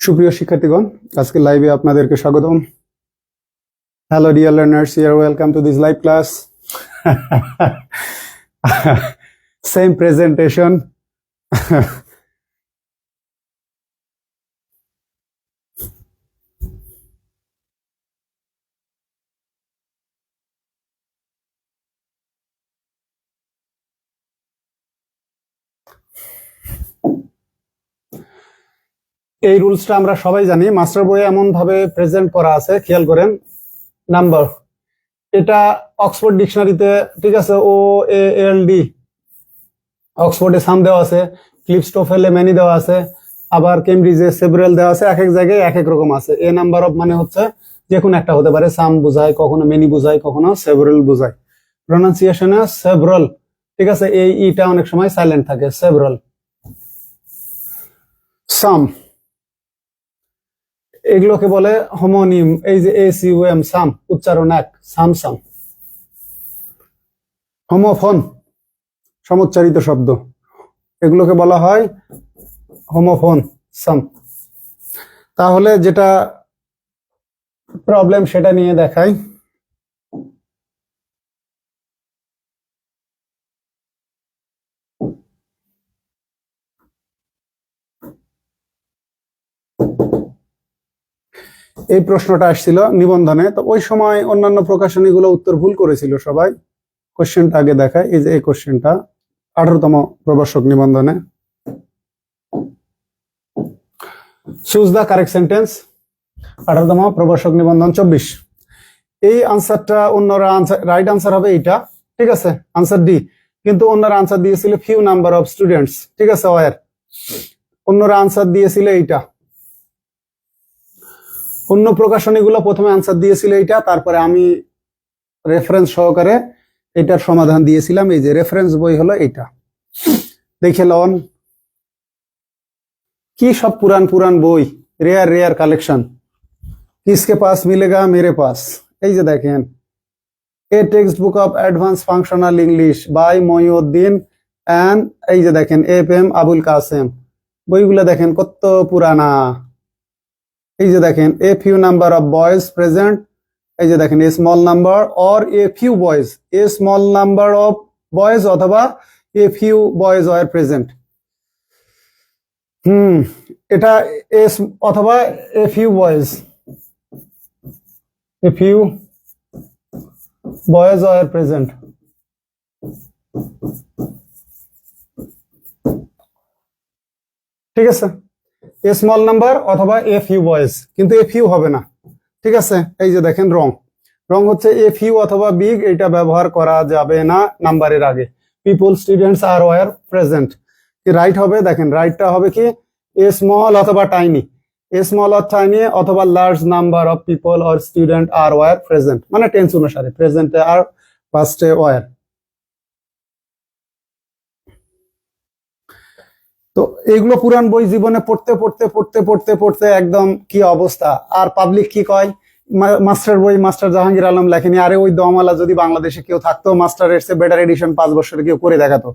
সুপ্রিয় শিক্ষার্থীগণ, আজকে লাইভে আপনাদেরকে স্বাগতম। Hello dear learners, you are welcome to this live class. Same presentation. এই রুলসটা আমরা সবাই জানি, মাস্টার বইয়ে এমন ভাবে প্রেজেন্ট করা আছে, খেয়াল করেন। নাম্বার, এটা অক্সফোর্ড ডিকশনারিতে, ঠিক আছে, OALD অক্সফোর্ডে সাম দেওয়া আছে, ক্লিপস্টোফেলে মেনি দেওয়া আছে, আবার কেমব্রিজে সেভারাল দেওয়া আছে। এক এক জায়গায় এক এক রকম আছে। এ নাম্বার অফ মানে হচ্ছে যে কোনো একটা হতে পারে, সাম বোঝায়, কখনো মেনি বোঝায়, কখনো সেভারাল বোঝায়। প্রনাউন্সিয়েশনে সেভারাল, ঠিক আছে, এই ইটা অনেক সময় সাইলেন্ট থাকে, সেভারাল। সাম, এগুলোকে বলে হোমোনিম। এই যে ACUM, সাম উচ্চারণ এক, সাম সাম। হোমোফোন, সমুচ্চারিত শব্দ, এগুলোকে বলা হয় হোমোফোন, সাম। তাহলে যেটা প্রবলেম সেটা নিয়ে দেখাই। এই প্রশ্নটা আসছিল নিবন্ধনে, তো ওই সময় অন্যান্য প্রকাশনীগুলো উত্তর ভুল করেছিল সবাই। কোশ্চেনটা আগে দেখায়। এই যে এই কোশ্চেনটা 18তম প্রভাষক নিবন্ধনে। চুজ দ্য কারেক্ট সেন্টেন্স, 18তম প্রভাষক নিবন্ধন 24। এই আনসারটা অন্যরা রাইট আনসার হবে এইটা, ঠিক আছে, আনসার ডি। কিন্তু অন্যরা আনসার দিয়েছিল ফিউ নাম্বার অফ স্টুডেন্টস, ঠিক আছে, ওয়ার। অন্যরা আনসার দিয়েছিল এইটা। অন্য প্রকাশনীগুলো প্রথমে আনসার দিয়েছিল এইটা, তারপরে আমি রেফারেন্স সহকারে এটার সমাধান দিয়েছিলাম। এই যে রেফারেন্স বই হলো এইটা, দেখে লন। কি সব পুরান পুরান বই, রেয়ার রেয়ার কালেকশন। কিসকে পাস মিলেগা, মেরে পাস। এই যে দেখেন, a text book of advance functional English by Mohiuddin and, এই যে দেখেন, FM আবুল কাসেম। বইগুলো দেখেন কত পুরানা। এই যে দেখেন, a few number of boys present. এই যে দেখেন, a small number or a few boys, a small number of boys অথবা a few boys are present. এটা এস অথবা a few boys, a few boys are present. ঠিক আছে, এ small number অথবা এ ফিউ বয়েজ, কিন্তু এ ফিউ হবে না, ঠিক আছে। এই যে দেখেন, রং রং হচ্ছে এ ফিউ অথবা বিগ, এটা ব্যবহার করা যাবে না নাম্বারের আগে। পিপল, স্টুডেন্টস আর ওয়ার প্রেজেন্ট। কি রাইট হবে? দেখেন, রাইটটা হবে কি, এ স্মল অথবা tiny, a small or tiny অথবা large number of people or student are ওয়ার প্রেজেন্ট, মানে টেন্স অনুসারে প্রেজেন্টে আর পাস্টে ওয়ার। তো এইগুলো পুরান বই জীবনে পড়তে পড়তে পড়তে পড়তে পড়তে একদম কি অবস্থা। আর পাবলিক কি কয়, মাস্টার বই মাস্টার জাহাঙ্গীর আলম লেখেনি। আরে ওই দমওয়ালা যদি বাংলাদেশে কেউ থাকতো, মাস্টারের চেয়ে বেটার এডিশন 5 বছরে কেউ করে দেখাতো।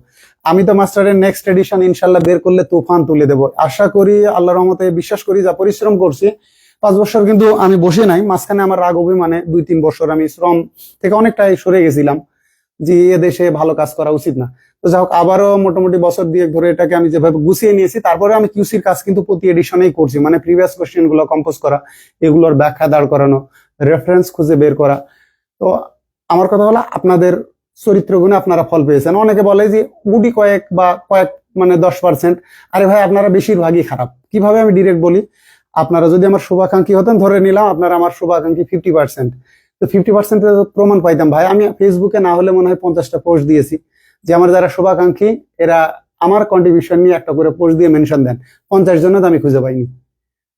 আমি তো মাস্টারের নেক্সট এডিশন ইনশাল্লাহ বের করলে তুফান তুলে দেবো, আশা করি, আল্লাহর রহমতে বিশ্বাস করি। যা পরিশ্রম করছি 5 বছর, কিন্তু আমি বসে নাই। মাঝখানে আমার রাগ অভিমানে 2-3 বছর আমি শ্রম থেকে অনেকটাই সরে গেছিলাম, যে এ দেশে ভালো কাজ করা উচিত না। তো যাই হোক, আবারও মোটামুটি বছর 2 ধরে এটাকে আমি যেভাবে গুছিয়ে নিয়েছি, তারপরে আমি কিউসির কাজ কিন্তু প্রতি এডিশনেই করছি, মানে প্রিভিয়াস কোশ্চেন গুলো কম্পোজ করা, এগুলোর ব্যাখ্যা দাঁড় করানো, রেফারেন্স খুঁজে বের করা। তো আমার কথা হলো, আপনাদের চরিত্র গুণে আপনারা ফল পেয়েছেন। অনেকে বলে যে গুটি কয়েক বা কয়েক মানে 10%। আরে ভাই, আপনারা বেশিরভাগই খারাপ। কিভাবে আমি ডিরেক্ট বলি, আপনারা যদি আমার শুভাকাঙ্ক্ষী হতেন, ধরে নিলাম আপনারা আমার শুভাকাঙ্ক্ষী 50%, তো 50% প্রমাণ পাইতাম ভাই। আমি ফেসবুকে না হলে মনে হয় 50টা পোস্ট দিয়েছি, যে আমার যারা শুভাকাঙ্ক্ষী এরা আমার কন্ট্রিবিউশন নিয়ে একটা করে পোস্ট দিয়ে মেনশন দেন। 50 জন তো আমি খুঁজে পাইনি।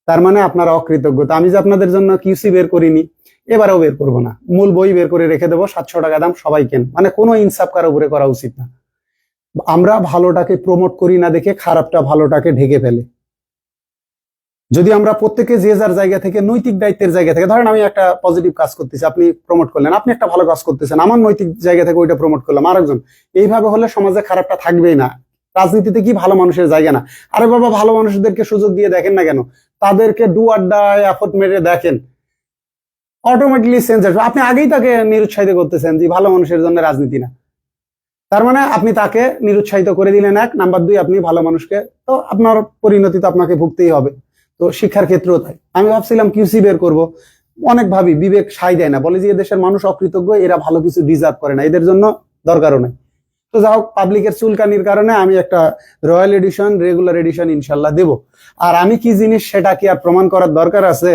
তার মানে আপনারা অকৃতজ্ঞতা। আমি যে আপনাদের জন্য কিউসি বের করিনি, এবারেও বের করবো না। মূল বই বের করে রেখে দেবো, 700 টাকা দাম, সবাই কেন। মানে কোনো ইনসাফ কারো উপরে করা উচিত না। আমরা ভালোটাকে প্রমোট করি না দেখে খারাপটা ভালোটাকে ঢেকে ফেলে। যদি আমরা প্রত্যেকে যে যার জায়গা থেকে, নৈতিক দায়িত্বের জায়গা থেকে, ধরেন আমি একটা পজিটিভ কাজ করতেছি, আপনি প্রমোট করলেন, আপনি একটা ভালো কাজ করতেছেন, আমার নৈতিক জায়গা থেকে ওইটা প্রমোট করলাম আরেকজন, এইভাবে হলে সমাজে খারাপটা থাকবেই না। রাজনীতিতে কি ভালো মানুষের জায়গা না? আরে বাবা, ভালো মানুষদেরকে সুযোগ দিয়ে দেখেন না কেন? তাদেরকে ডু অর ডাই এফোর্ট মেরে দেখেন, অটোমেটিকলি চেঞ্জ আসবে। আপনি আগেই তাকে নিরুৎসাহিত করতেছেন যে ভালো মানুষের জন্য রাজনীতি না, তার মানে আপনি তাকে নিরুৎসাহিত করে দিলেন এক। নাম্বার দুই, আপনি ভালো মানুষকে, তো আপনার পরিণতি তো আপনাকে ভুগতেই হবে। তো শিক্ষার ক্ষেত্রেও তাই। আমি ভাবছিলাম কিউসি বের করব, অনেক ভাবি, বিবেক সাই দেয় না, বলে যে এদেশের মানুষ অকৃতজ্ঞ, এরা ভালো কিছু ডিজার্ভ করে না, এদের জন্য দরকারও নাই। তো যাই হোক, পাবলিকের চুলকানির কারণে আমি একটা রয়্যাল এডিশন, রেগুলার এডিশন ইনশাল্লাহ দেব। আর আমি কি জিনিস সেটা কি আর প্রমাণ করার দরকার আছে?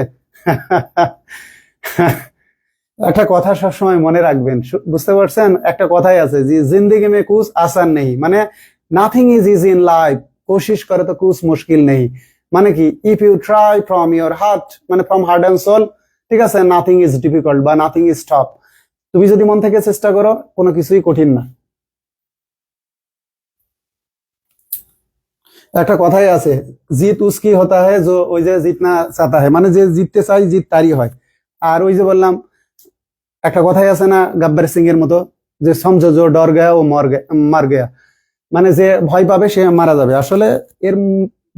একটা কথা সবসময় মনে রাখবেন, বুঝতে পারছেন? একটা কথাই আছে যে জিন্দেগি মে কুছ আসান নেই, মানে nothing is easy in life, কোশিশ করে তো কুছ মুশকিল নেই। মানে কি, if you try from your heart, মানে ফ্রম হার্ট অ্যান্ড সোল, ঠিক আছে, নাথিং ইজ ডিফিকাল্ট বা নাথিং ইজ টাফ। তুমি যদি মন থেকে চেষ্টা করো, কোনো কিছুই কঠিন না। একটা কথাই আছে, জিত উসকি হতা হয় যে, ওই যে জিতনা চাতা হয়, মানে যে জিততে চাই জিত তারই হয়। আর ওই যে বললাম, একটা কথাই আছে না গব্বর সিং এর মতো, যে সমঝো জো ডর গয়া ও মার গয়া, মানে যে ভয় পাবে সে মারা যাবে। আসলে এর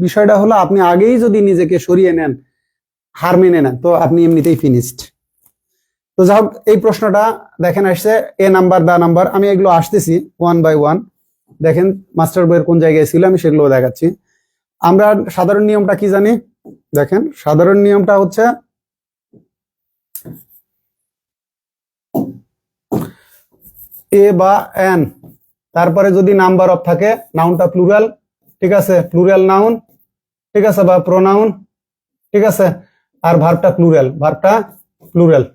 বিষয়টা হলো, আপনি আগেই যদি নিজেকে সরিয়ে নেন, হার মেনে নেন, তো আপনি এমনিতেই ফিনিশড। তো যাই হোক, এই প্রশ্নটা দেখেন আসছে, এ নাম্বার দা নাম্বার, আমি এগুলো আসতেছি ওয়ান বাই ওয়ান। দেখেন মাস্টার বইয়ের কোন জায়গায় ছিল, আমি সেগুলো দেখাচ্ছি। আমরা সাধারণ নিয়মটা কি জানি, দেখেন সাধারণ নিয়মটা হচ্ছে এ বা এন, তারপরে যদি নাম্বার অফ থাকে, নাউনটা প্লুরাল, ঠিক আছে, প্লুরাল নাউন, ঠিক আছে, বা প্রোনাউন, ঠিক আছে, আর ভার্বটা প্লুরাল।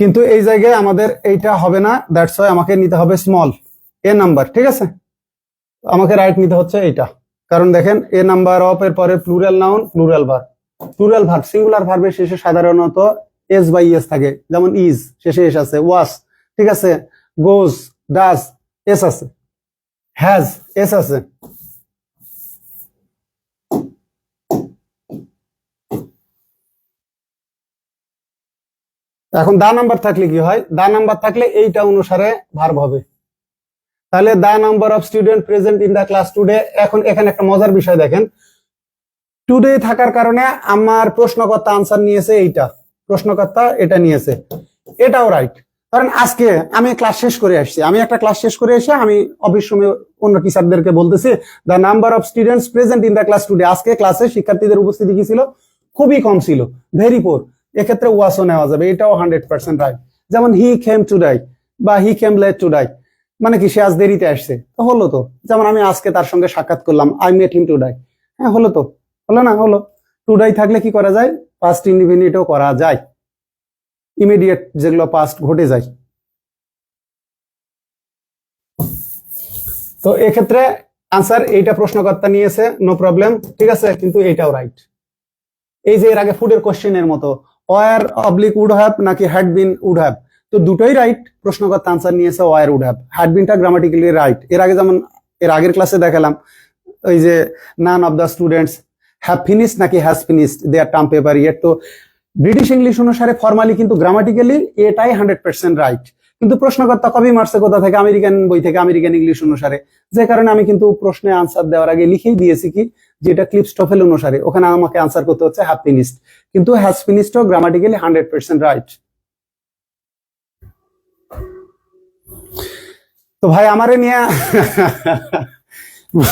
কিন্তু এই জায়গায় আমাদের এইটা হবে না, দ্যাটস ওয়াই আমাকে নিতে হবে স্মল এ নাম্বার, ঠিক আছে। আমাকে রাইট নিতে হচ্ছে এইটা, কারণ দেখেন এ নাম্বার অফ এর পরে plural noun, plural verb, singular ভার্বের শেষে সাধারণত এস বাই এস থাকে, যেমন ইজ শেষে এস আছে, ওয়াস, ঠিক আছে, গোজ, ডাজ এস আছে, হ্যাজ এস আছে। এখন দা নাম্বার থাকলে কি হয়, দা নাম্বার থাকলে এইটা অনুসারে ভার্ব হবে। তাহলে the number of student present in the class today, এখন এখানে একটা মজার বিষয় দেখেন, টুডে থাকার কারণে আমার প্রশ্নকর্তা আনসার নিয়েছে এইটা, প্রশ্নকর্তা এটা নিয়েছে, এটাও রাইট। কারণ আজকে আমি ক্লাস শেষ করে আসছি, আমি একটা ক্লাস শেষ করে এসে আমি অফিস রুমে অন্য টিচারদেরকে বলতেছি the number of students present in the class today, আজকে ক্লাসে শিক্ষার্থীদের উপস্থিতি কি ছিল, খুবই কম ছিল, ভেরি পোর। এক্ষেত্রে ওয়াসও নেওয়া যাবে, এটাও 100% রাইট। যেমন হি কেম টুডে বা হি কেম লেট টুডে, মানে কি সে আজ দেরিতে আসছে, তো হলো তো। যেমন আমি আজকে তার সঙ্গে সাক্ষাৎ করলাম, আই মেট হিম টুডে, হ্যাঁ হলো তো, হলো না, হলো। টুডে থাকলে কি করা যায়, পাস্ট ইনডিফিনিটও করা যায়, ইমিডিয়েট যেগুলো পাস্ট ঘটে যায়। তো এক্ষেত্রে আনসার এইটা প্রশ্নকর্তা নিয়েছে, নো প্রবলেম, ঠিক আছে, কিন্তু এইটাও রাইট। এই যে এর আগে ফুডের কোশ্চেনের মতো, ওয়ার অবলিক উড হ্যাভ নাকি হ্যাড বিন উড হ্যাভ, তো দুটোই রাইট। প্রশ্নকর্তা আনসার নিয়েছে ওয়ার উড হ্যাভ, হ্যাড বিনটা গ্রামাটিক্যালি রাইট। এর আগে যেমন এর আগের ক্লাসে দেখালাম, ওই যে none of the students have finished নাকি has finished their term paper yet, তো ব্রিটিশ ইংলিশ অনুসারে ফর্মালি কিন্তু গ্রামাটিক্যালি এটাই 100% রাইট। কিন্তু প্রশ্নকর্তা কবি মারছে কোথা থেকে, আমেরিকান বই থেকে, আমেরিকান ইংলিশ অনুসারে, যে কারণে আমি কিন্তু প্রশ্নে আনসার দেওয়ার আগে লিখেই দিয়েছি কি, যেটা ক্লিপস্টফেল অনুসারে, ওখানে আমাকে আনসার করতে হচ্ছে হ্যাভ ফিনিশড, কিন্তু হ্যাজ ফিনিশডও গ্রামাটিক্যালি 100% রাইট। তো ভাই আমারে নিয়ে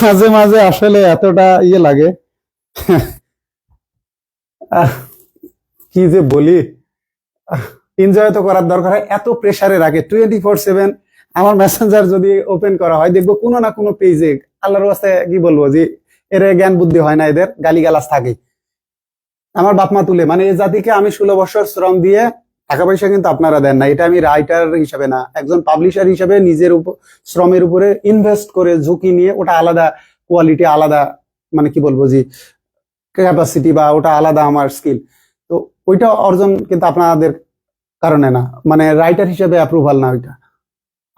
মাঝে মাঝে আসলে এতটা ইয়ে লাগে, কি যে বলি, এনজয় তো করার দরকার হয়, এত প্রেসারে রাখে 24/7। আমার মেসেঞ্জার যদি ওপেন করা হয়, দেখবো কোনো না কোনো পেজে, আল্লাহর কাছে কি বলবো, যে এর জ্ঞান বুদ্ধি হয় না, এদের গালিগালাজ থাকে। আমার বাপমা তুলে, মানে এই জাতিকে আমি 16 বছর শ্রম দিয়ে, টাকা পয়সা কিন্তু আপনারা দেন না, এটা আমি রাইটার হিসাবে না, একজন পাবলিশার হিসাবে নিজের উপর শ্রমের উপরে ইনভেস্ট করে ঝুঁকি নিয়ে, ওটা আলাদা কোয়ালিটি, আলাদা মানে কি বলবো যে ক্যাপাসিটি, বা ওটা আলাদা আমার স্কিল। তো ওইটা অর্জন কিন্তু আপনাদের কারণে না, মানে রাইটার হিসেবে অ্যাপ্রুভাল না ওইটা,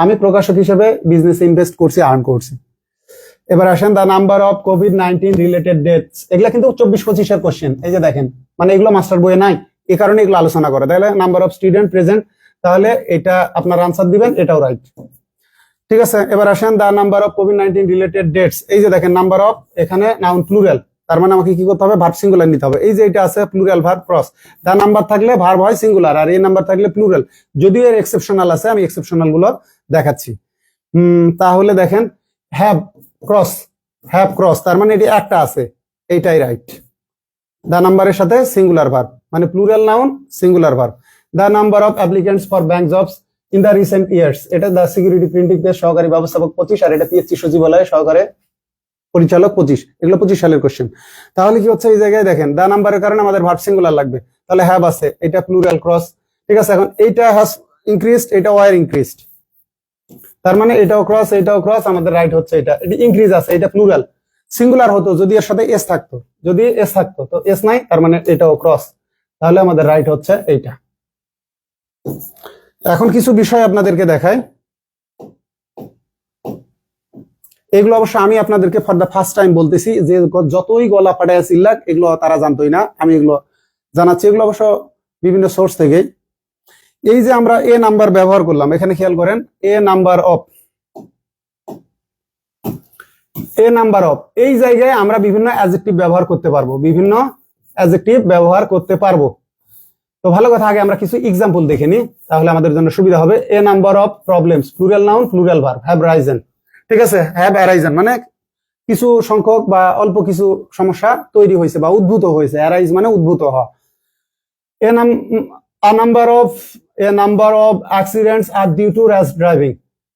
আমি প্রকাশক হিসেবে বিজনেসে ইনভেস্ট করছি, আর্ন করছি। এবার আসেন দা নাম্বার অফ কোভিড-19 রিলেটেড ডেথস, এগুলা কিন্তু 24-25 কোশ্চেন, এই যে দেখেন, মানে এগুলো মাস্টার বইয়ে নাই, এই কারণে এগুলো আলোচনা করে। তাহলে নাম্বার অফ স্টুডেন্ট প্রেজেন্ট, তাহলে এটা আপনার আনসার দিবেন, এটাও রাইট, ঠিক আছে। এবার আসেন দা নাম্বার অফ কোভিড-19 রিলেটেড ডেটস, এই যে দেখেন নাম্বার অফ, এখানে নাউন প্লুরাল, তার মানে আমাকে কি করতে হবে, ভার্ব সিঙ্গুলার নিতে হবে। এই যে এটা আছে plural verb cross, the number থাকলে ভার্ব হয় সিঙ্গুলার, আর এই নাম্বার থাকলে প্লুরাল। যদিও এর এক্সেপশনাল আছে, আমি এক্সেপশনাল গুলো দেখাচ্ছি। তাহলে দেখেন হ্যাভ ক্রস, তার মানে এটি একটা আছে, এইটাই রাইট। দা নাম্বারের সাথে সিঙ্গুলার ভার্ব, মানে plural noun singular verb. The number of applicants for bank jobs in the recent years, এটা দা সিকিউরিটি প্রিন্টিং প্রেস সহকারী ব্যবস্থাপক 25, আর এটা পিএসসি সচিবালয় সহকারে পরিচালক 25। এগুলো 25 সালের কোশ্চেন। তাহলে কি হচ্ছে, এই জায়গায় দেখেন দা নাম্বারের কারণে আমাদের ভার্ব সিঙ্গুলার লাগবে, তাহলে হ্যাভ আছে, এটা প্লুরাল ক্রস, ঠিক আছে। এখন এইটা হ্যাজ ইনক্রিজড, এটা ওয়ার ইনক্রিজড, তার মানে এটাও ক্রস, আমাদের রাইট হচ্ছে এটা। এটি ইনক্রিজ আছে, এটা প্লুরাল। সিঙ্গুলার হতো যদি এর সাথে এস থাকতো, তো এস নাই, তার মানে এটাও ক্রস, তাহলে আমাদের রাইট হচ্ছে এইটা। এখন কিছু বিষয় আপনাদেরকে দেখায়, এগুলো অবশ্য আমি আপনাদেরকে ফর দ্য ফার্স্ট টাইম বলতেছি, যে যতই গলা ফাটায় চিল্লাক এগুলো তারা জানতোই না, আমি এগুলো জানাচ্ছি। এগুলো অবশ্য বিভিন্ন সোর্স থেকে। এই যে আমরা এ নাম্বার ব্যবহার করলাম, এখানে খেয়াল করেন, এ নাম্বার অফ, এই জায়গায় আমরা বিভিন্ন অ্যাডজেক্টিভ ব্যবহার করতে পারবো, তো ভালো কথা, আগে আমরা কিছু এক্সাম্পল দেখে নিই, তাহলে আমাদের জন্য সুবিধা হবে। A number of problems, plural noun plural verb, have risen, ঠিক আছে। হ্যাভ অ্যারাইজেন মানে কিছু সংখ্যক বা অল্প কিছু সমস্যা তৈরি হয়েছে বা উদ্ভূত হয়েছে, অ্যারাইজ মানে উদ্ভূত হওয়া। A number of accidents are due to rash driving,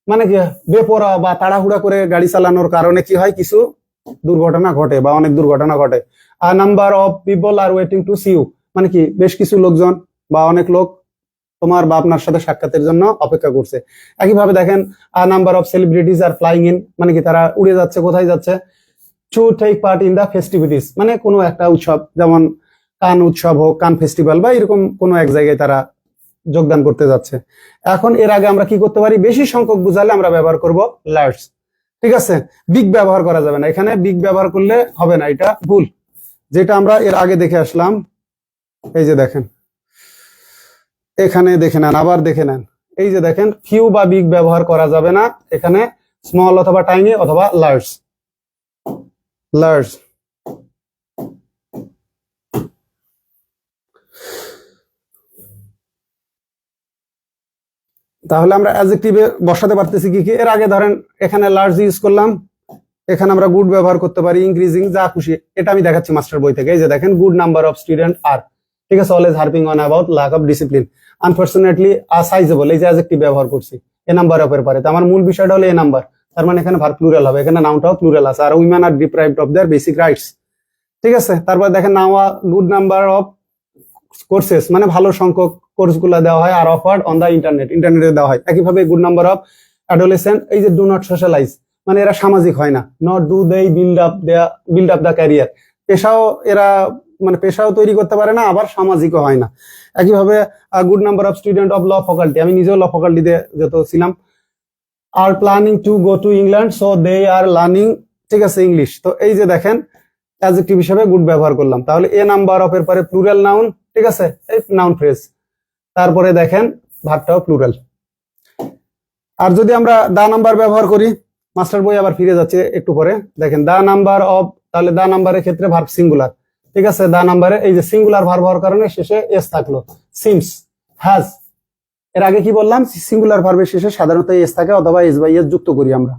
মানে কি বেপরোয়া বা তাড়াহুড়া করে গাড়ি চালানোর কারণে কি হয়, কিছু দুর্ঘটনা ঘটে বা অনেক দুর্ঘটনা ঘটে। A number of people are waiting to see you, মানে কি বেশ কিছু লোকজন বা অনেক লোক তোমার বা আপনার সাথে সাক্ষাতের জন্য অপেক্ষা করছে। একইভাবে দেখেন, a number of celebrities are flying in, মানে কি তারা উড়ে যাচ্ছে, কোথায় যাচ্ছে, to take part in the festivities, মানে কোনো একটা উৎসব, যেমন কান উৎসব হোক, কান ফেস্টিভ্যাল বা এরকম কোনো এক জায়গায় তারা যোগদান করতে যাচ্ছে। এখন এর আগে আমরা কি করতে পারি, বেশি সংখ্যক বুঝালে আমরা ব্যবহার করব লার্জ, ঠিক আছে। বিগ ব্যবহার করা যাবে না, এখানে বিগ ব্যবহার করলে হবে না, এটা ভুল, যেটা আমরা এর আগে দেখে আসলাম। এই যে দেখেন, এখানে দেখে নেন, আবার দেখে নেন, এই যে দেখেন, ফিউ বা বিগ ব্যবহার করা যাবে না, এখানে স্মল অথবা টাইনি অথবা লার্জ। তাহলে আমরা অ্যাডজেক্টিভে বসাতে পারতেছি কি কি, এর আগে ধরেন এখানে লার্জ ইউজ করলাম, এখানে আমরা গুড ব্যবহার করতে পারি, ইনক্রিজিং, যা খুশি। এটা আমি দেখাচ্ছি মাস্টার বই থেকে। এই যে দেখেন, good number of student are, ঠিক আছে, always harping on about lack of discipline, unfortunately a sizable, এই যে অ্যাডজেক্টিভ ব্যবহার করছি এ নাম্বার অফ এর পরে। তো আমার মূল বিষয়টা হলো এ নাম্বার, তার মানে এখানে ভার্ব প্লুরাল হবে, এখানে নাউনটাও প্লুরাল আছে। আর women are deprived of their basic rights, ঠিক আছে। তারপর দেখেন, now good number of courses, মানে ভালো সংখ্যক কোর্স গুলা দেওয়া হয়, আর অফার্ড অন দা ইন্টারনেটে দেওয়া হয়। একইভাবে গুড নাম্বার অফ অ্যাডোলেসেন্ট, এই যে ডু নট সোশ্যালাইজ, মানে এরা সামাজিক হয় না, not do they build up the career, পেশাও তৈরি করতে পারে না, আবার সামাজিকও হয় না। একইভাবে good number of student of law faculty, আমি নিজেও ল ফ্যাকাল্টিতে যত ছিলাম, are planning to go to England, so they are learning, ঠিক আছে, ইংলিশ। তো এই যে দেখেন, অ্যাডজেক্টিভ হিসেবে গুড ব্যবহার করলাম, তাহলে এ নাম্বার অফ এর পরে প্লুরাল নাউন, ঠিক আছে, এই নাউন ফ্রেজ, তারপরে দেখেন ভার্বটাও প্লুরাল। আর যদি আমরা দা নাম্বার ব্যবহার করি, মাস্টার বই আবার ফিরে যাচ্ছে একটু পরে, দেখেন দা নাম্বার অফ, তাহলে দা নাম্বারের ক্ষেত্রে ভার্ব সিঙ্গুলার, ঠিক আছে। দা নাম্বারে এই যে সিঙ্গুলার ভার্ব হওয়ার কারণে শেষে এস থাকলো, সিমস, হ্যাজ, এর আগে কি বললাম, সিঙ্গুলার ভার্বের শেষে সাধারণত এস থাকে অথবা এস বাই এস যুক্ত করি আমরা।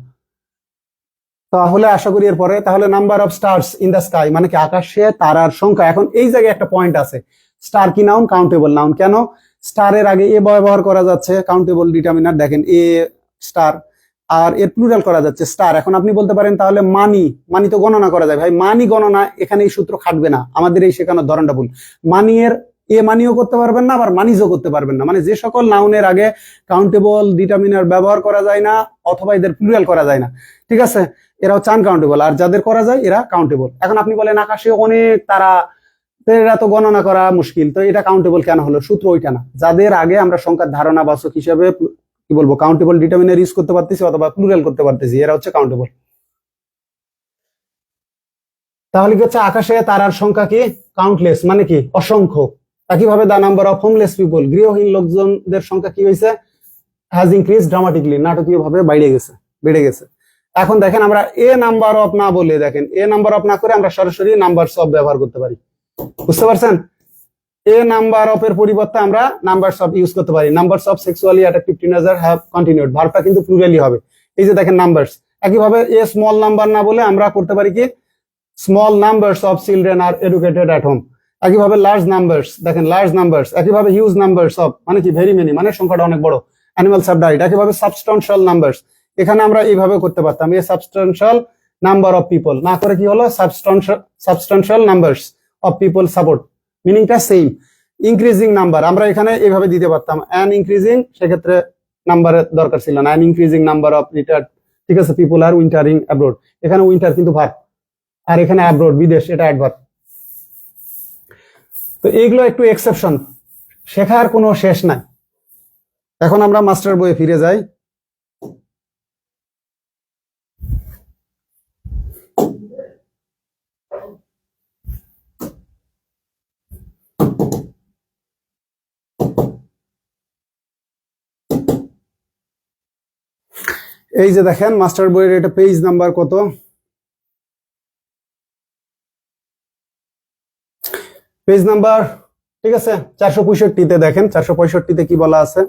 তাহলে আশা করি এরপরে, তাহলে number of stars in the sky, মানে কি আকাশে তারার সংখ্যা। এখন এই জায়গায় একটা পয়েন্ট আছে, স্টার কি নাউন, কাউন্টেবল নাউন, কেন স্টারের আগে এ ব্যবহার করা যাচ্ছে, কাউন্টেবল ডিটারমিনার, দেখেন এ স্টার, আর এর প্লুরাল করা যাচ্ছে স্টার। এখন আপনি বলতে পারেন তাহলে মানি তো গণনা করা যায়, ভাই মানি গণনা, এখানে এই সূত্র খাটবে না, আমাদের এই শেখানোর ধরনটা ভুল। মানি এর এ মানিও করতে পারবেন না, আবার মানিজও করতে পারবেন না, মানে যে সকল নাউনের আগে কাউন্টেবল ডিটারমিনার ব্যবহার করা যায় না অথবা এদের প্লুরাল করা যায় না, ঠিক আছে, এরা হচ্ছে আনকাউন্টেবল, আর যাদের করা যায় এরা কাউন্টেবল। এখন আপনি বলেন আকাশে অনেক তারা, এরা তো গণনা করা মুশকিল, তো এটা কাউন্টেবল কেন হলো, সূত্র ওইটা না, যাদের আগে আমরা সংখ্যার ধারণাবাচক হিসেবে কি বলবো কাউন্টেবল ডিটারমিনার ইউজ করতে পারতেছি অথবা প্লুরাল করতে পারতেছি, এরা হচ্ছে কাউন্টেবল। তাহলে কি হচ্ছে, আকাশে তারার সংখ্যা কি কাউন্টলেস, মানে কি অসংখ্য। একইভাবে the number of homeless people, গৃহহীন লোকজনদের সংখ্যা কি হয়েছে, হ্যাজ ইনক্রিজ ড্রামাটিকলি, নাটকীয় ভাবে বেড়ে গেছে। এখন দেখেন আমরা এ নাম্বার অফ না বলে দেখেন এ নাম্বার অফ না করে আমরা সরাসরি নাম্বারস অফ ব্যবহার করতে পারি, বুঝতে পারছেন? এ নাম্বার অফ এর পরিবর্তে আমরা নাম্বারস অফ ইউজ করতে পারি। Numbers of sexually attractive teenager have continued, ভার্বটা কিন্তু প্লুরালি হবে। এই যে দেখেন নাম্বারস, একইভাবে এ স্মল নাম্বার না বলে আমরা করতে পারি কি small numbers of children are educated at home. একইভাবে লার্জ নাম্বারস, দেখেন লার্জ নাম্বারস, একইভাবে হিউজ নাম্বারস অফ মানে কি ভেরি মেনি, মানে সংখ্যাটা অনেক বড়, অ্যানিমালস হ্যাভ ডাইড। একইভাবে সাবস্টান্সিয়াল নাম্বারস, এখানে আমরা এইভাবে করতে পারতাম a substantial number of people না করে কি হলো substantial numbers of people support, মিনিংটা সেম। ইনক্রিজিং নাম্বার আমরা এখানে এইভাবে দিতে পারতাম অ্যান ইনক্রিজিং, সেক্ষেত্রে নাম্বারের দরকার ছিল না, an increasing number of retired, ঠিক আছে, পিপল আর উইন্টারিং অ্যাব্রোড, এখানে উইন্টার কিন্তু ভার্ব আর এখানে অ্যাব্রোড বিদেশ, এটা অ্যাডভার্ব। তো এইগুলো একটু এক্সেপশন, শেখার কোনো শেষ নাই। এখন আমরা মাস্টার বইয়ে ফিরে যাই। এই যে দেখেন মাস্টার বইয়ের এটা পেজ নাম্বার কত, পেজ নাম্বার, ঠিক আছে 465-তে দেখেন 465-তে কি বলা আছে।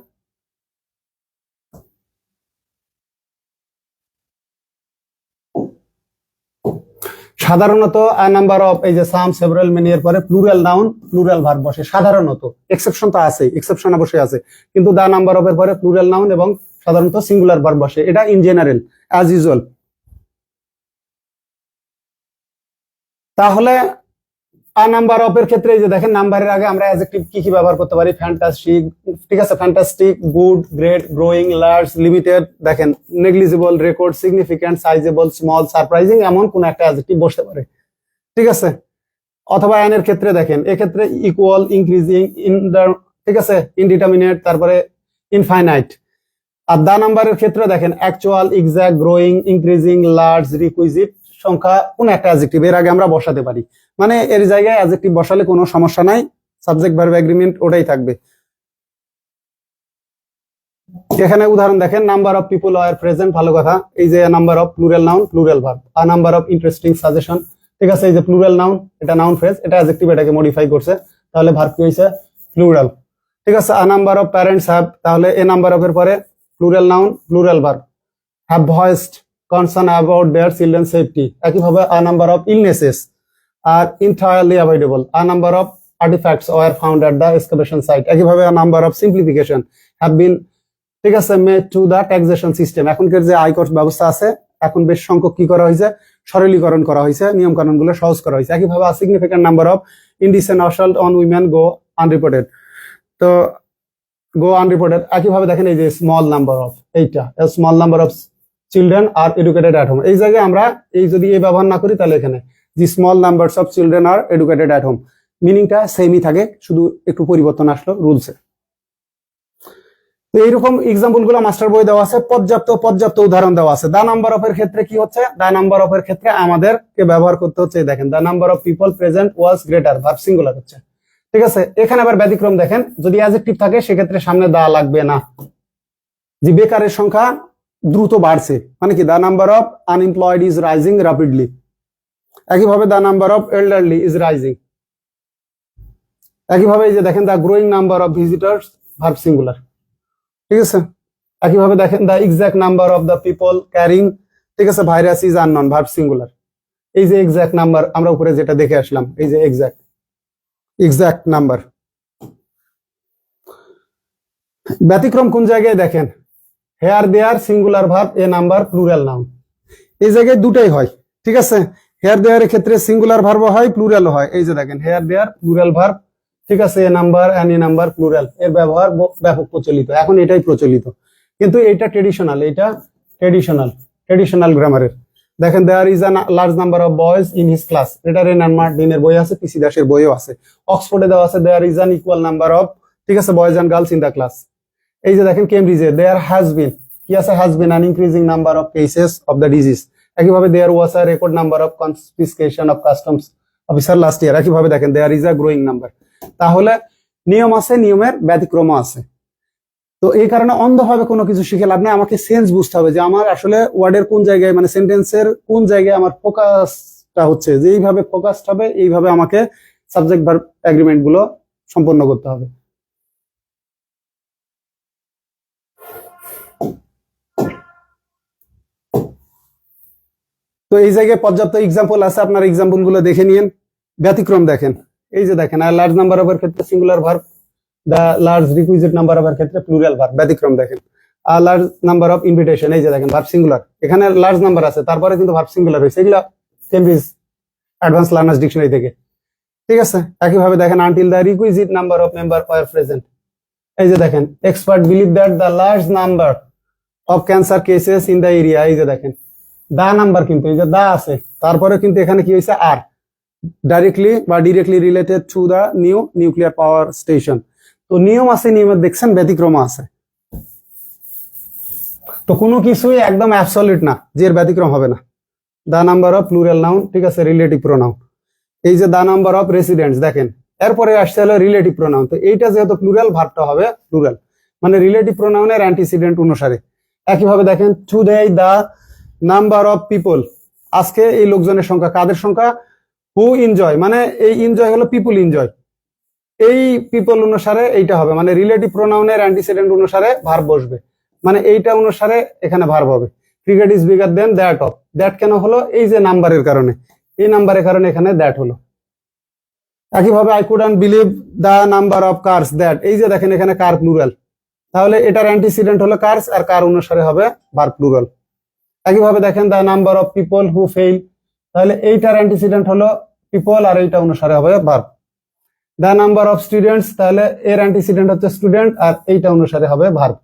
সাধারণত আ নাম্বার অফ এই যে সাম সেভারাল মেনি এর পরে প্লুরাল নাউন প্লুরাল ভার্ব বসে সাধারণত, এক্সেপশন তো আছে, এক্সেপশন অবশ্যই আছে, কিন্তু দা নাম্বার অফ এর পরে প্লুরাল নাউন এবং সাধারণত সিঙ্গুলার ভার্ব বসে, এটা ইন জেনারেল অ্যাজ ইউজুয়াল। তাহলে আ নাম্বার অফ এর ক্ষেত্রে এই যে দেখেন নাম্বারের আগে আমরা অ্যাডজেক্টিভ কি কি ব্যবহার করতে পারি, ফ্যান্টাস্টিক, ঠিক আছে, fantastic, good, great, growing, large, limited, দেখেন negligible, record, significant, sizable, small, surprising, এমন কোন একটা অ্যাডজেক্টিভ বসতে পারে, ঠিক আছে। অথবা অ্যান এর ক্ষেত্রে দেখেন এক্ষেত্রে ইকুয়াল, ইনক্রিজিং, ঠিক আছে, ইনডিটারমিনেট, তারপরে ইনফাইনাইট। আর দা নাম্বারের ক্ষেত্রে দেখেন actual, exact, growing, increasing, large, requisite, সংখ্যা কোন একটা অ্যাডজেক্টিভ এর আগে আমরা বসাতে পারি, মানে এর জায়গায় অ্যাডজেক্টিভ বসালে কোনো সমস্যা নাই, সাবজেক্ট ভার্ব এগ্রিমেন্ট ওটাই থাকবে। এখানে উদাহরণ দেখেন number of people are present, ভালো কথা, এই যে number of plural noun plural verb, a number of interesting suggestion, ঠিক আছে, এই যে প্লুরাল নাউন এটা নাউন ফ্রেজ, এটা অ্যাডজেক্টিভ এটাকে মডিফাই করছে, তাহলে ভার্ব কি হয়েছে প্লুরাল, ঠিক আছে। A number of parents have, তাহলে এ নাম্বার অফ এর পরে plural noun plural verb, have voiced concern about their children safety. একইভাবে a number of illnesses are entirely avoidable, a number of artifacts were found at the excavation site। একইভাবে a number of simplification have been, ঠিক আছে, made to the taxation system। এখনকার যে আয়কর ব্যবস্থা আছে এখন বেশ সংখ্যক কি করা হয়েছে, সরলীকরণ করা হয়েছে, নিয়ম কানুন গুলো সহজ করা হয়েছে। একইভাবে a significant number of indecent assault on women go unreported, তো go unreported। একইভাবে দেখেন এই যে স্মল নাম্বার অফ, এইটা small number of children are educated at home, এই জায়গায় আমরা এই যদি এ ব্যবহার না করি তাহলে এখানে the small numbers of children are educated at home, মিনিংটা সেমই থাকে, শুধু একটু পরিবর্তন আসলো রুলসে। তো এইরকম এক্সাম্পল গুলো মাস্টার বই দেওয়া আছে, পর্যাপ্ত উদাহরণ দেওয়া আছে। দা নাম্বার অফ এর ক্ষেত্রে কি হচ্ছে, দা নাম্বার অফ এর ক্ষেত্রে আমাদেরকে ব্যবহার করতে হচ্ছে, দেখেন the number of people present was greater, verb singular হচ্ছে, ঠিক আছে। এখানে আবার ব্যতিক্রম দেখেন, যদি অ্যাডজেক্টিভ থাকে সেক্ষেত্রে সামনে দা লাগবে না, যে বেকারের সংখ্যা দ্রুত বাড়ছে, মানে কি the number of unemployed is rising rapidly. একইভাবে the number of elderly is rising. একইভাবে এই যে দেখেন the growing number of visitors, verb singular, ঠিক আছে। একইভাবে দেখেন the exact number of the people carrying, ঠিক আছে, virus is unknown, verb singular. এই যে এক্সাক্ট নাম্বার আমরা উপরে যেটা দেখে আসলাম, এই যে এক্সাক্ট নাম্বার। ব্যতিক্রম কোন জায়গায় দেখেন, here there singular verb, a number plural noun, এই জায়গায় দুটাই হয়, ঠিক আছে। হেয়ার দেয়ারের ক্ষেত্রে সিঙ্গুলার ভার্ব হয় প্লুরাল হয়, এই যে দেখেন হেয়ার দেয়ার প্লুরাল ভার্ব, ঠিক আছে, a number an a number plural, এর ব্যবহার ব্যাপক প্রচলিত, এখন এটাই প্রচলিত, কিন্তু এটা ট্রেডিশনাল, এটা ট্রেডিশনাল গ্রামারের। দেখেন there is a large number of boys in his class, এটা রেনান মার্টিনের বই আছে, পিসি দাসের বইও আছে, অক্সফোর্ডে দেওয়া আছে there is an equal number of, ঠিক আছে, boys and girls in the class. এই যে দেখেন কেমব্রিজে দেয়ার হ্যাজ বিন, কি আছে, has been an increasing number of cases of the disease. একইভাবে there was a record number of confiscation of customs officer last year. একইভাবে দেখেন there is a growing number. তাহলে নিয়ম আছে, নিয়মের ব্যতিক্রম আছে। তো এই কারণে অন্ধভাবে কোনো কিছু শিখে লাভ নেই, আমাকে সেন্স বুঝতে হবে যে আমার আসলে ওয়ার্ডের কোন জায়গায় মানে সেন্টেন্সের কোন জায়গায় আমার ফোকাসটা হচ্ছে, যে এইভাবে ফোকাসড হবে এইভাবে আমাকে সাবজেক্ট ভার্ব এগ্রিমেন্ট গুলো সম্পন্ন করতে হবে। তো এই জায়গায় পর্যাপ্ত এক্সাম্পল আছে, আপনার এক্সাম্পল গুলো দেখে নিন। ব্যতিক্রম দেখেন, এই যে দেখেন, আর লার্জ নাম্বার অফ এর ক্ষেত্রে singular verb, the large requisite number of এর ক্ষেত্রে প্লুরাল ভার্ব। ব্যতিক্রম দেখেন, আর লার্জ নাম্বার অফ ইনভিটেশন, এই যে দেখেন ভার্ব সিঙ্গুলার, এখানে লার্জ নাম্বার আছে তারপরে কিন্তু ভার্ব সিঙ্গুলার হয়েছে, এগুলো কেমব্রিজ অ্যাডভান্স লার্নার্স ডিকশনারি থেকে, ঠিক আছে। একইভাবে দেখেন, until the requisite number of member were present, এই যে দেখেন, expert believe that the large number of cancer cases in the area, এই যে দেখেন দা নাম্বার, কিন্তু এই যে দা আছে তারপরে কিন্তু এখানে কি হয়েছে আর, ডাইরেক্টলি বা directly related to the new nuclear power station. তো নিয়ম আছে, নিয়মের দেখছেন ব্যতিক্রম আছে। তো কোনো কিছুই একদম অ্যাবসলিউট না যে এর ব্যতিক্রম হবে না। দা নাম্বার অফ প্লুরাল নাউন, ঠিক আছে, রিলেটিভ প্রোনাউন। এই যে দা নাম্বার অফ রেসিডেন্টস দেখেন, এরপরে আসছে হলো রিলেটিভ প্রোনাউন। তো এইটা যেহেতু প্লুরাল, ভার্বটা হবে প্লুরাল, মানে রিলেটিভ প্রোনাউনের অ্যান্টিসিডেন্ট অনুসারে। একইভাবে দেখেন, today the number of people, আজকে এই লোকজনের সংখ্যা, কাদের সংখ্যা, হু এনজয়, মানে এই এনজয় হলো পিপল এনজয়, এই পিপল অনুসারে এইটা হবে, মানে রিলেটিভ প্রোনাউনের অ্যান্টিসিডেন্ট অনুসারে ভার্ব বসবে, মানে এইটা অনুসারে এখানে ভার্ব হবে। Cricket is bigger then that of, that কেন হলো, এই যে নাম্বারের কারণে, এই নাম্বারের কারণে এখানে দ্যাট হলো। একইভাবে I couldn't believe the number of cars that, এই যে দেখেন এখানে কার প্লুরাল, তাহলে এটার অ্যান্টিসিডেন্ট হলো কার্স, আর কার অনুসারে হবে ভার্ব প্লুরাল। একইভাবে দেখেন, the number of people who fail, তাহলে এইটার অ্যান্টিসিডেন্ট হলো পিপল, আর এইটা অনুসারে হবে verb. The number of students, তাহলে এর অ্যান্টিসিডেন্ট হচ্ছে স্টুডেন্ট, আর এইটা অনুসারে হবে verb.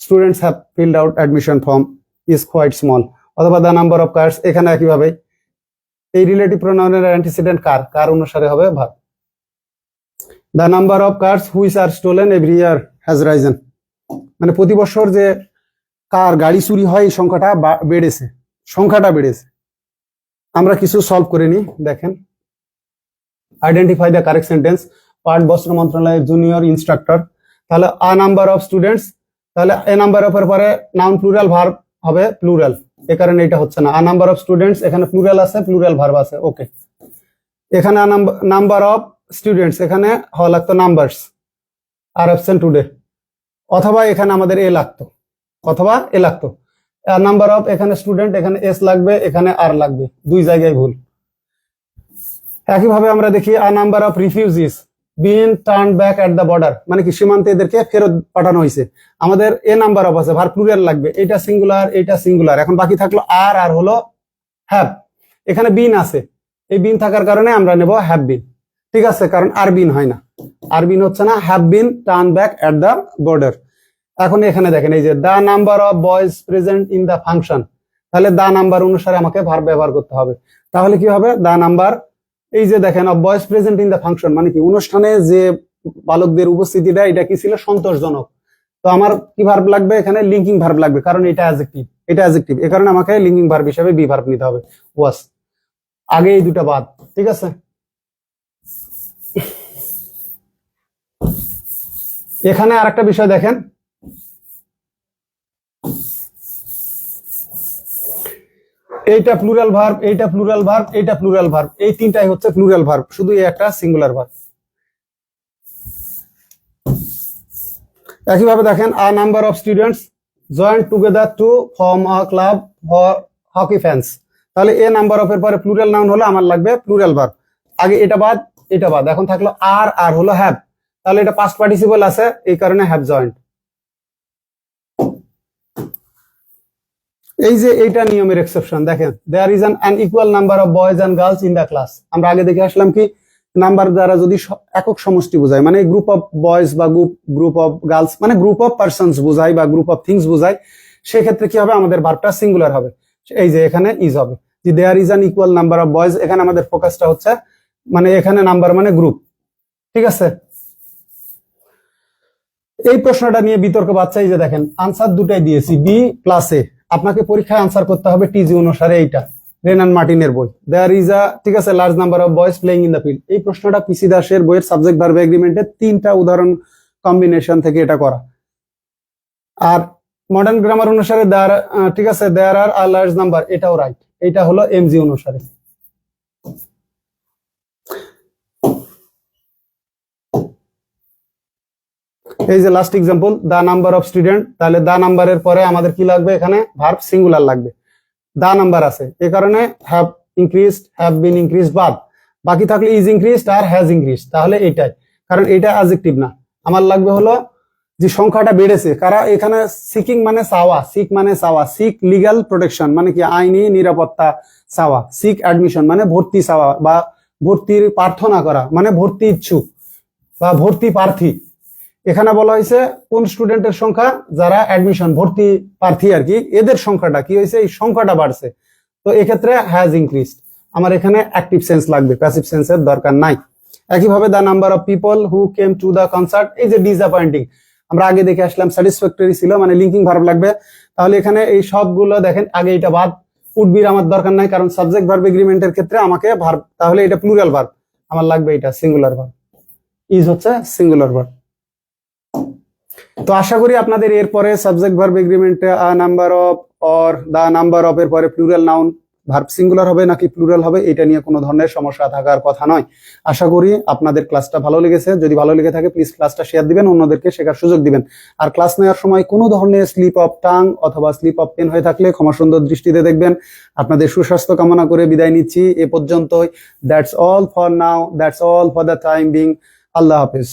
Students have filled out admission form is quite small, অথবা দা নাম্বার অফ কার্স, এখানে একইভাবে এই রিলেটিভ প্রোনাউনের অ্যান্টিসিডেন্ট কার, কার অনুসারে হবে verb. The number of cars which are stolen every year has risen, মানে প্রতি বছর যে কার গাড়ি চুরি হয় এই সংখ্যাটা বেড়েছে, সংখ্যাটা বেড়েছে। আমরা কিছু সলভ করে নিই, দেখেন। Identify the correct sentence, part বস্ত্র মন্ত্রণালয়ের জুনিয়র ইনস্ট্রাক্টর, তাহলে আ নাম্বার অফ স্টুডেন্টস, তাহলে এ নাম্বার অফ এর পরে নাউন প্লুরাল ভার্ব হবে প্লুরাল, এ কারণে এটা হচ্ছে না। আ নাম্বার অফ স্টুডেন্টস, এখানে প্লুরাল আছে, প্লুরাল ভার্ব আছে, ওকে। এখানে নাম্বার অফ স্টুডেন্টস, এখানে হওয়া লাগতো নাম্বারস, আর অ্যাবসেন্ট টুডে, অথবা এখানে আমাদের এ লাগতো, অথবা এ লাগতো। নাম্বার অফ, এখানে স্টুডেন্ট, এখানে এস লাগবে, এখানে আর লাগবে, দুই জায়গায় ভুল। একইভাবে আমরা দেখি, a number of refugees been turn back at the border, মানে কি সীমান্তে এদেরকে ফেরত পাঠানো হয়েছে। আমাদের এ নাম্বার অফ আছে, ভার্ব প্লুরাল লাগবে, এটা সিঙ্গুলার, এটা সিঙ্গুলার, এখন বাকি থাকলো আর, আর হলো হ্যাভ। এখানে বিন আছে, এই বিন থাকার কারণে আমরা নেব হ্যাভ বিন, ঠিক আছে, কারণ আর বিন হয় না, আর বিন হচ্ছে না, have been turn back at the border. এখন এখানে দেখেন, এই যে the number of boys present in the function, তাহলে দা নাম্বার অনুসারে আমাকে ভার্ব ব্যবহার করতে হবে। তাহলে কি হবে, দা নাম্বার, এই যে দেখেন of boys present in the function, মানে কি অনুষ্ঠানে যে বালকদের উপস্থিতিটা, এটা কি ছিল, সন্তোষজনক। তো আমার কি ভার্ব লাগবে, এখানে লিঙ্কিং ভার্ব লাগবে, কারণ এটা অ্যাডজেক্টিভ, এটা অ্যাডজেক্টিভ, এই কারণে আমাকে লিঙ্কিং ভার্ব হিসেবে বি ভার্ব নিতে হবে, ওয়াজ, আগে এই দুটা বাদ, ঠিক আছে। এখানে আরেকটা বিষয় দেখেন, এইটা প্লুরাল ভার্ব, এইটা প্লুরাল ভার্ব, এইটা প্লুরাল ভার্ব, এই তিনটাই হচ্ছে প্লুরাল ভার্ব, শুধু এই একটা সিঙ্গুলার ভার্ব। একইভাবে দেখেন, আ number of students join together to form a club for hockey fans, তাহলে এ নাম্বার অফ এর পরে প্লুরাল নাউন হলো, আমার লাগবে প্লুরাল ভার্ব, আগে এটা বাদ, এটা বাদ, এখন থাকলো আর, আর হলো হ্যাভ, তাহলে এটা পাস্ট পার্টিসিপল আছে, এই কারণে হ্যাভ জয়েন্ট। এই যে এইটা নিয়মের এক্সেপশন, দেখেন, there is an equal number of boys and girls in the class, আমরা আগে দেখে আসলাম কি, নাম্বার দ্বারা যদি একক সমষ্টি বোঝায়, মানে গ্রুপ অফ বয়েজ বা গ্রুপ অফ গার্লস, মানে গ্রুপ অফ পার্সনস বোঝায় বা গ্রুপ অফ থিংস বোঝায়, সেক্ষেত্রে কি হবে, আমাদের ভার্বটা সিঙ্গুলার হবে, এই যে এখানে ইজ হবে, যে there is an equal number of boys, এখানে আমাদের ফোকাসটা হচ্ছে, মানে এখানে নাম্বার মানে গ্রুপ, ঠিক আছে। এই প্রশ্নটা নিয়ে বিতর্ক বাচ্চা, এই যে দেখেন আনসার দুটাই দিয়েছি, বি প্লাস এ, আপনাকে পরীক্ষায় আনসার করতে হবে টিজি অনুসারে, এইটা রেনান মার্টিনের বই, দেয়ার ইজ আ, ঠিক আছে, large number of boys playing in the field, এই প্রশ্নটা পিসি দাসের বইয়ের সাবজেক্ট ভার্ব এগ্রিমেন্টের 3টা উদাহরণ কম্বিনেশন থেকে এটা করা। আর মডার্ন গ্রামার অনুসারে ঠিক আছে, there are a large number, এটাও রাইট। এটা হলো এমজি অনুসারে। এই যে last example, the number of student, তাহলে দা নাম্বারের পরে আমাদের কি লাগবে, এখানে ভার্ব সিঙ্গুলার লাগবে। দা নাম্বার আছে, এ কারণে have increased, have been increased বাদ, বাকি থাকলে ইজ ইনক্রিজড আর হ্যাজ ইনক্রিজড, তাহলে এটাই, কারণ এটা অ্যাডজেক্টিভ না। আমার লাগবে হলো যে সংখ্যাটা বেড়েছে, কারণ এখানে সিকিং মানে চাওয়া, সিক মানে চাওয়া, সিক লিগ্যাল প্রোটেকশন মানে কি আইনি নিরাপত্তা চাওয়া, সিক অ্যাডমিশন মানে ভর্তি চাওয়া বা ভর্তির প্রার্থনা করা মানে ভর্তি ইচ্ছুক বা ভর্তি প্রার্থী। এখানে বলা হয়েছে কোন স্টুডেন্টের সংখ্যা, যারা অ্যাডমিশন ভর্তি প্রার্থী আর কি, এদের সংখ্যাটা কি হয়েছে, এই সংখ্যাটা বাড়ছে, তো এক্ষেত্রে হ্যাজ ইনক্রিজড। আমার এখানে অ্যাক্টিভ সেন্স লাগবে, প্যাসিভ সেন্সের দরকার নাই। একইভাবে the number of people who came to the concert, এই যে ডিসঅ্যাপয়েন্টিং আমরা আগে দেখে আসলাম, স্যাটিসফ্যাক্টরি ছিল মানে লিঙ্কিং ভার্ব লাগবে। তাহলে এখানে এই সবগুলো দেখেন, আগে এটা বাদ, উডবির আমার দরকার নাই, কারণ সাবজেক্ট ভার্ব এগ্রিমেন্টের ক্ষেত্রে আমাকে ভার্ব, তাহলে এটা প্লুরাল ভার্ব, আমার লাগবে এটা সিঙ্গুলার ভার্ব, ইজ হচ্ছে সিঙ্গুলার ভার্ব। তো আশা করি আপনাদের এরপরে সাবজেক্ট ভার্ব এগ্রিমেন্টে a number of or the number of এর পরে প্লুরাল নাউন ভার্ব সিঙ্গুলার হবে নাকি প্লুরাল হবে, এটা নিয়ে কোনো ধরনের সমস্যা থাকার কথা নয়। আশা করি আপনাদের ক্লাসটা ভালো লেগেছে। যদি ভালো লেগে থাকে প্লিজ ক্লাসটা শেয়ার দিবেন, অন্যদেরকে শেখার সুযোগ দিবেন। আর ক্লাস নেওয়ার সময় কোনো ধরনের স্লিপ অফ টাং অথবা স্লিপ অফ পেন হয়ে থাকলে ক্ষমা সুন্দর দৃষ্টিতে দেখবেন। আপনাদের সুস্বাস্থ্য কামনা করে বিদায় নিচ্ছি এ পর্যন্তই। That's all for now, that's all for the time being. আল্লাহ হাফেজ।